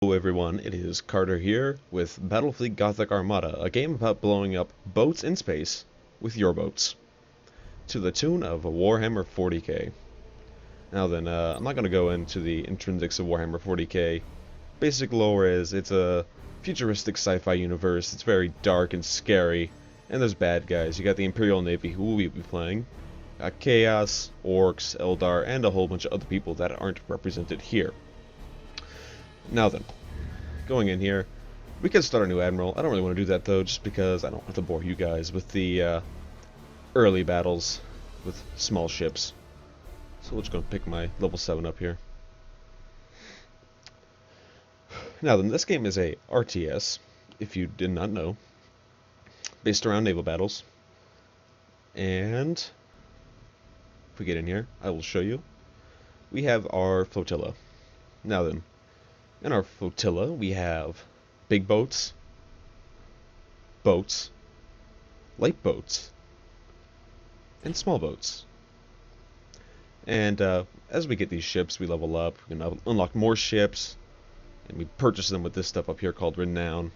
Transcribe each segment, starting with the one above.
Hello everyone, it is Carter here with Battlefleet Gothic Armada, a game about blowing up boats in space with your boats, to the tune of a Warhammer 40k. Now then, I'm not going to go into the intrinsics of Warhammer 40k. Basic lore is, it's a futuristic sci-fi universe, it's very dark and scary, and there's bad guys. You got the Imperial Navy, who we'll be playing, Chaos, Orcs, Eldar, and a whole bunch of other people that aren't represented here. Now then, going in here, we can start a new admiral. I don't really want to do that though, just because I don't want to bore you guys with the early battles with small ships. So we're just going to pick my level 7 up here. Now then, this game is a RTS, if you did not know, based around naval battles. And if we get in here, I will show you. We have our flotilla. Now then, in our flotilla, we have big boats, light boats, and small boats. And as we get these ships, we level up, we can unlock more ships, and we purchase them with this stuff up here called Renown.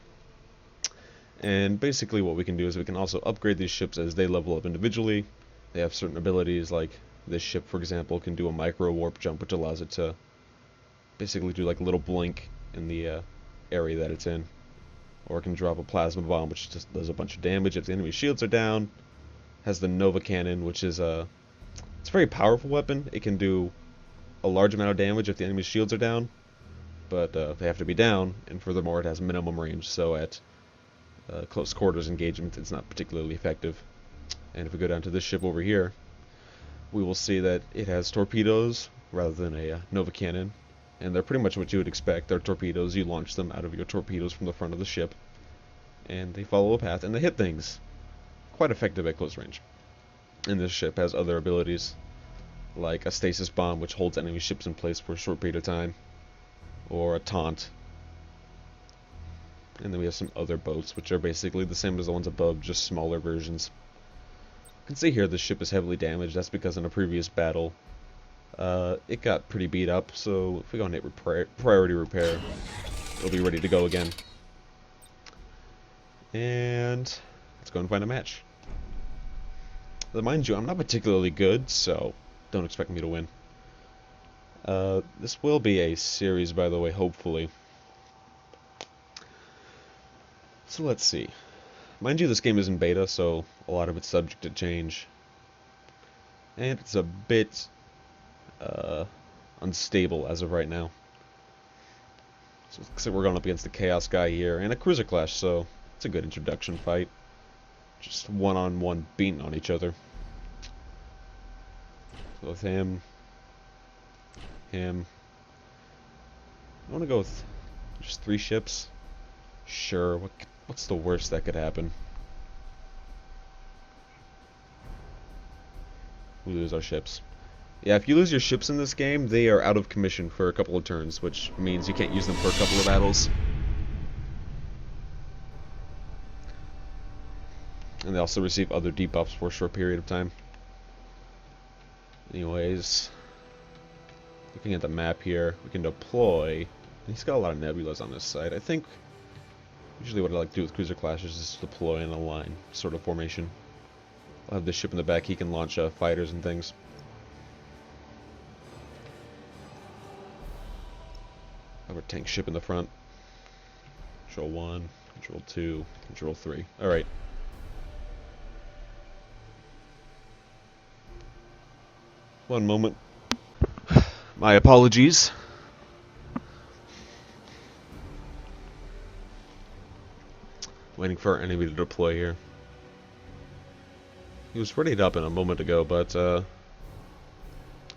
And basically what we can do is we can also upgrade these ships as they level up individually. They have certain abilities, like this ship, for example, can do a micro warp jump, which allows it to basically do like a little blink in the area that it's in, or it can drop a plasma bomb, which just does a bunch of damage if the enemy shields are down. Has the Nova Cannon, which is it's a very powerful weapon. It can do a large amount of damage if the enemy's shields are down, but they have to be down, and furthermore it has minimum range, so at close quarters engagement it's not particularly effective. And if we go down to this ship over here, we will see that it has torpedoes rather than a Nova Cannon. And they're pretty much what you would expect. They're torpedoes. You launch them out of your torpedoes from the front of the ship, and they follow a path, and they hit things. Quite effective at close range. And this ship has other abilities, like a stasis bomb, which holds enemy ships in place for a short period of time, or a taunt. And then we have some other boats, which are basically the same as the ones above, just smaller versions. You can see here the ship is heavily damaged. That's because in a previous battle, it got pretty beat up, so if we go and hit priority repair, it'll be ready to go again. And let's go and find a match. Mind you, I'm not particularly good, so don't expect me to win. This will be a series, by the way, hopefully. So let's see. Mind you, this game is in beta, so a lot of it's subject to change. And it's a bit unstable as of right now. So it looks like we're going up against the Chaos guy here, and a cruiser clash, so it's a good introduction fight. Just one-on-one beating on each other. So with him. I want to go with just 3 ships. Sure, what's the worst that could happen? We lose our ships. Yeah, if you lose your ships in this game, they are out of commission for a couple of turns, which means you can't use them for a couple of battles. And they also receive other debuffs for a short period of time. Anyways, looking at the map here, we can deploy. He's got a lot of nebulas on this side. I think usually what I like to do with cruiser clashes is deploy in a line sort of formation. I'll have this ship in the back, he can launch fighters and things. I have a tank ship in the front. Control 1, Control 2, Control 3. Alright. One moment. My apologies. Waiting for our enemy to deploy here. He was readied up in a moment ago, but I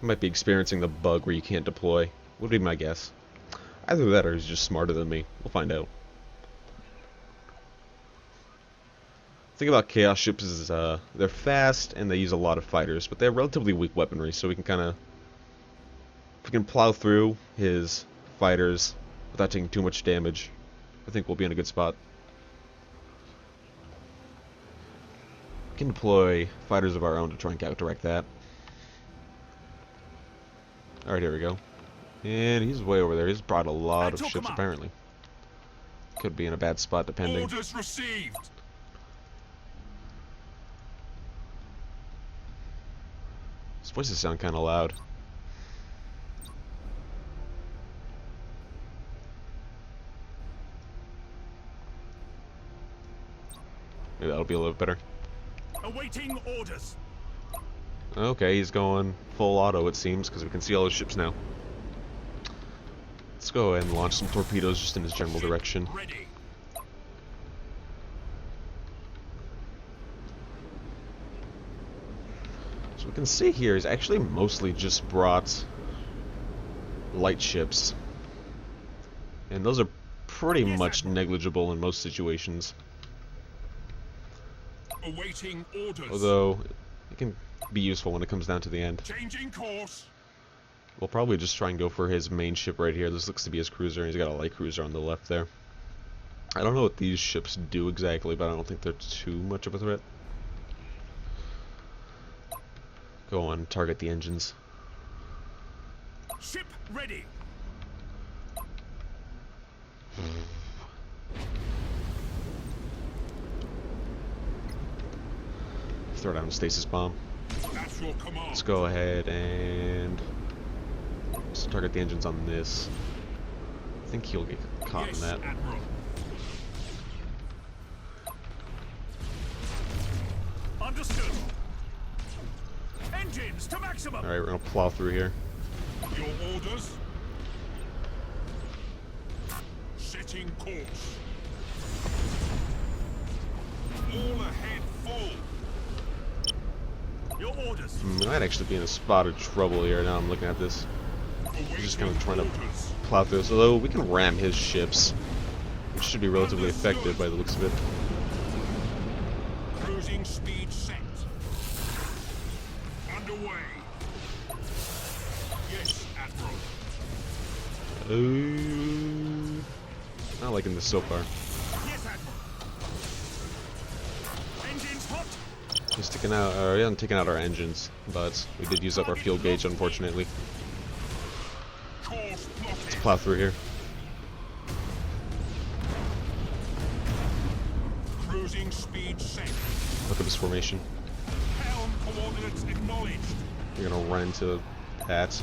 might be experiencing the bug where you can't deploy. Would be my guess. Either that or he's just smarter than me. We'll find out. The thing about Chaos ships is they're fast and they use a lot of fighters, but they have relatively weak weaponry, so we can kind of... If we can plow through his fighters without taking too much damage, I think we'll be in a good spot. We can deploy fighters of our own to try and counteract that. Alright, here we go. And he's way over there. He's brought a lot of ships, apparently. could be in a bad spot depending. Orders received. His voices sound kind of loud. Maybe that'll be a little better. Awaiting orders. Okay, he's going full auto, it seems, because we can see all his ships now. Let's go ahead and launch some torpedoes just in his general direction. Ready. So we can see here he's actually mostly just brought light ships. And those are pretty much negligible in most situations. Awaiting orders. Although, it can be useful when it comes down to the end. Changing course. We'll probably just try and go for his main ship right here. This looks to be his cruiser, and he's got a light cruiser on the left there. I don't know what these ships do exactly, but I don't think they're too much of a threat. Go on, target the engines. Ship ready. Throw down a stasis bomb. That's your command. Let's go ahead and let's target the engines on this. I think he'll get caught in that. Admiral. Understood. Engines to maximum. Alright, we're gonna plow through here. Your orders. Setting course. All ahead full. Your orders. We might actually be in a spot of trouble here now I'm looking at this. He's just kind of trying to plow through this, although we can ram his ships, which should be relatively effective by the looks of it. Cruising speed set. Underway. Yes, Admiral. Not liking this so far. Yes, Admiral. Engines hot. He's taking out, he hasn't taken out our engines, but we did use up our fuel gauge, unfortunately. Course plotted. Let's plow through here. Cruising speed set. Look at this formation. Helm coordinates acknowledged. You're gonna run into that.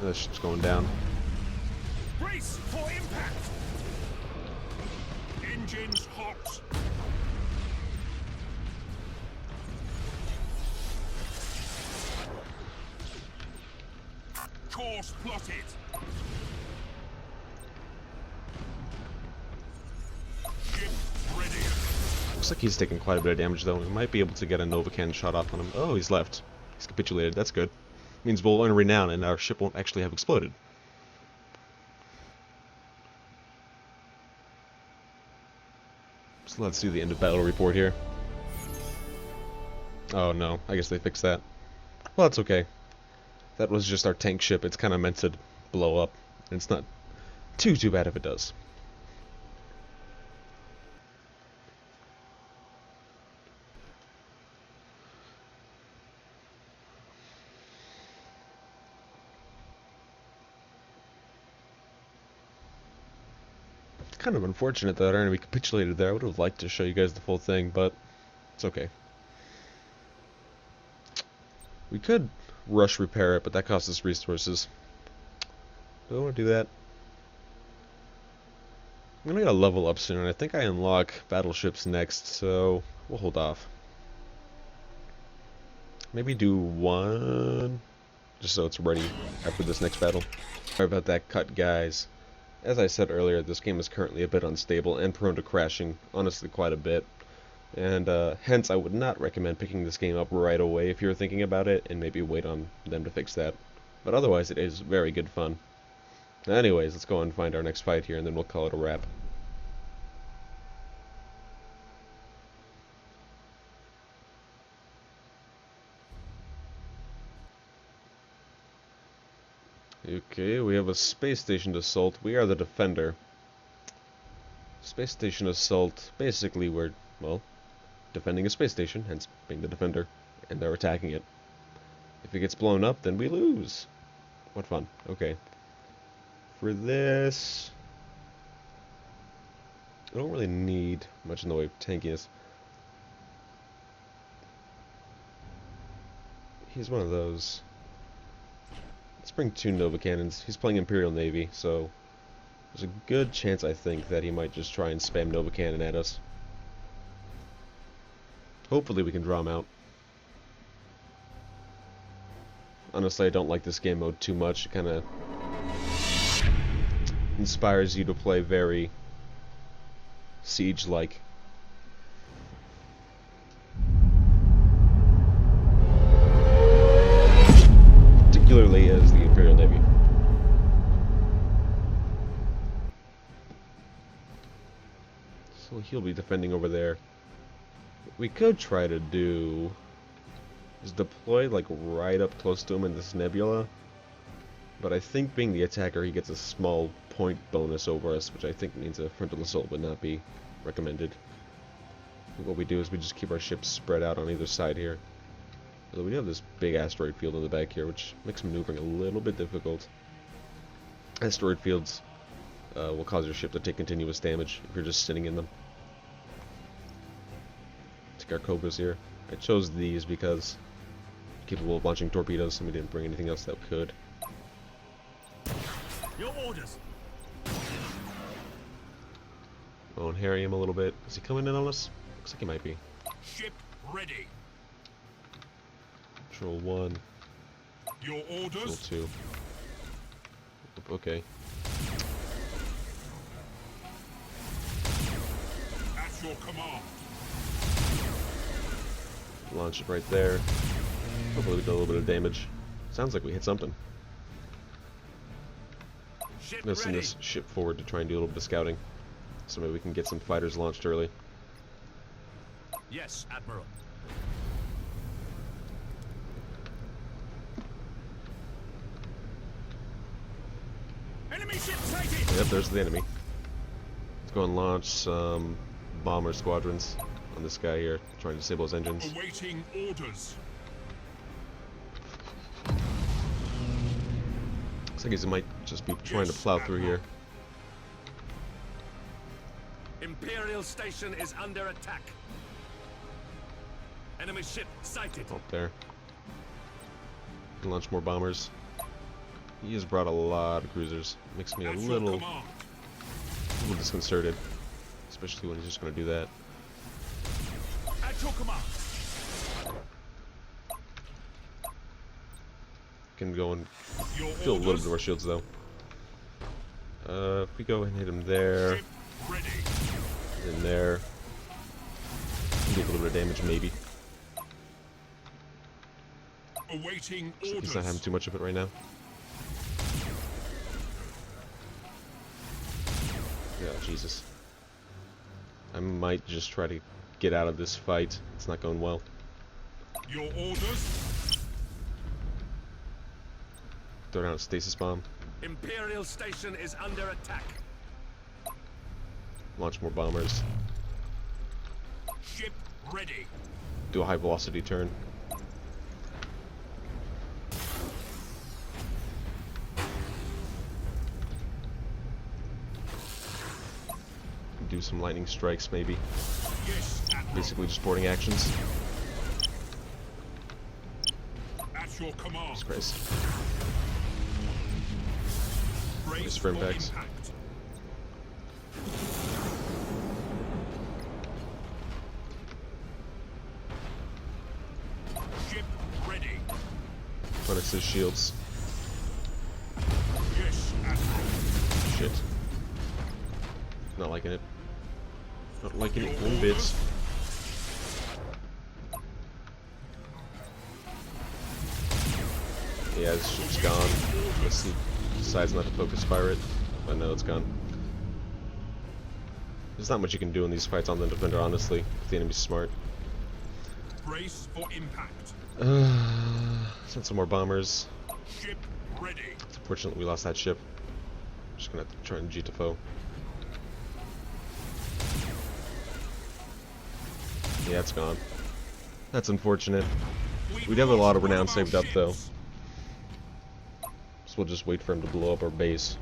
This ship's going down. Brace for impact. Engines hot. Course plotted. Ship ready. Looks like he's taking quite a bit of damage though. We might be able to get a Nova cannon shot off on him. Oh, he's left. He's capitulated. That's good. Means we'll earn renown and our ship won't actually have exploded. So let's do the end of battle report here. Oh no, I guess they fixed that. Well, that's okay. That was just our tank ship. It's kind of meant to blow up. And it's not too bad if it does. It's kind of unfortunate that our enemy capitulated there. I would have liked to show you guys the full thing, but it's okay. We could rush repair it, but that costs us resources. Don't want to do that. I'm gonna get a level up soon, and I think I unlock battleships next, so we'll hold off. Maybe do one, just so it's ready after this next battle. Sorry about that cut, guys. As I said earlier, this game is currently a bit unstable and prone to crashing, honestly quite a bit. And hence I would not recommend picking this game up right away if you're thinking about it, and maybe wait on them to fix that. But otherwise it is very good fun. Anyways, let's go and find our next fight here, and then we'll call it a wrap. Okay, we have a space station assault. We are the defender. Space station assault, basically we're, well, defending a space station, hence being the defender, and they're attacking it. If it gets blown up, then we lose. What fun. Okay. For this, I don't really need much in the way of tankiness. He's one of those. Let's bring 2 Nova Cannons. He's playing Imperial Navy, so there's a good chance, I think, that he might just try and spam Nova Cannon at us. Hopefully we can draw him out. Honestly, I don't like this game mode too much. It kind of inspires you to play very siege-like. Particularly as the Imperial Navy. So he'll be defending over there. What we could try to do is deploy like right up close to him in this nebula. But I think being the attacker, he gets a small point bonus over us, which I think means a frontal assault would not be recommended. What we do is we just keep our ships spread out on either side here. Although we have this big asteroid field in the back here, which makes maneuvering a little bit difficult. Asteroid fields will cause your ship to take continuous damage if you're just sitting in them. Take our Cobras here. I chose these because capable of launching torpedoes, and we didn't bring anything else that could. Your orders. Oh, and harry him a little bit. Is he coming in on us? Looks like he might be. Ship ready. Control 1. Your Control orders. 2. Okay. At your command. Launch it right there. Hopefully we do a little bit of damage. Sounds like we hit something. Ship I'm gonna send ready. this ship forward to try and do a little bit of scouting. So maybe we can get some fighters launched early. Yes, Admiral. Enemy ship sighted. Yep, there's the enemy. Let's go and launch some bomber squadrons on this guy here, trying to disable his engines. Awaiting orders. Looks like he might just be trying to plow through here. Imperial station is under attack. Enemy ship sighted. Up there. Can launch more bombers. He has brought a lot of cruisers. Makes me a At your little command. disconcerted, especially when he's just going to do that. At your command. Can go and Your fill a little bit orders. of our shields though. If we go and hit him there, Ship ready. and there, do a little bit of damage maybe. Awaiting Looks like orders. he's not having too much of it right now. Yeah, Jesus. I might just try to get out of this fight. It's not going well. Your orders. Throw down a stasis bomb. Imperial station is under attack. Launch more bombers. Ship ready. Do a high velocity turn. Do some lightning strikes maybe. Yes, Admiral. Basically just boarding actions. At your command. Jesus Christ. Brace Just for for impacts. impact. Ship ready. Punish his shields. Yes, Admiral. Shit. Not liking it. Not liking it one bit. Yeah, this ship's gone. Unless he decides not to focus fire it. But no, it's gone. There's not much you can do in these fights on the defender, honestly, if the enemy's smart. Brace for impact. Send some more bombers. Ship ready. It's unfortunate we lost that ship. Just gonna have to try and G to foe. Yeah, it's gone. That's unfortunate. We'd have a lot of renown saved up, though. So we'll just wait for him to blow up our base.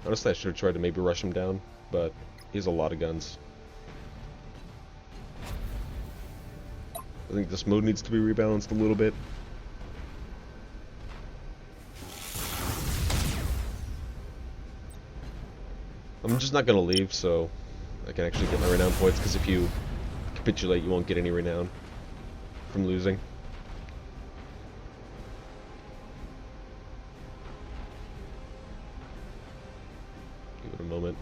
Honestly, I should have tried to maybe rush him down, but he has a lot of guns. I think this mode needs to be rebalanced a little bit. I'm just not going to leave, so I can actually get my renown points, because if you capitulate, you won't get any renown from losing. Give it a moment.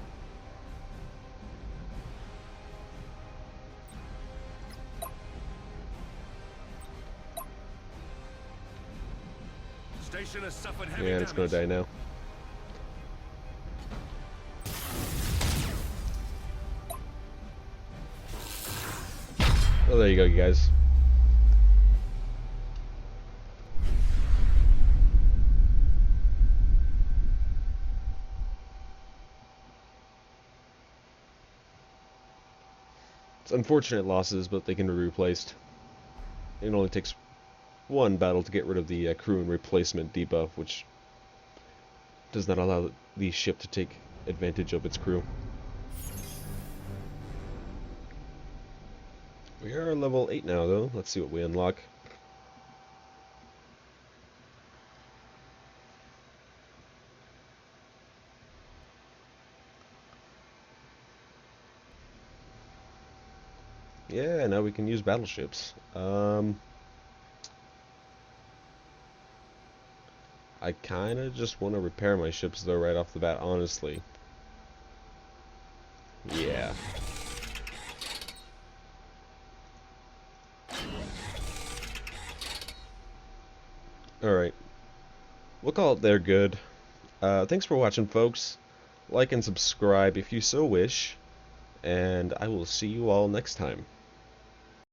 Station has suffered heavy Yeah, it's going to die now. Oh, there you go, you guys. It's unfortunate losses, but they can be replaced. It only takes one battle to get rid of the crew and replacement debuff, which does not allow the ship to take advantage of its crew. We are level 8 now, though. Let's see what we unlock. Yeah, now we can use battleships. I kind of just want to repair my ships, though, right off the bat, honestly. Yeah. Alright. We'll call it there good. Thanks for watching, folks. Like and subscribe if you so wish. And I will see you all next time.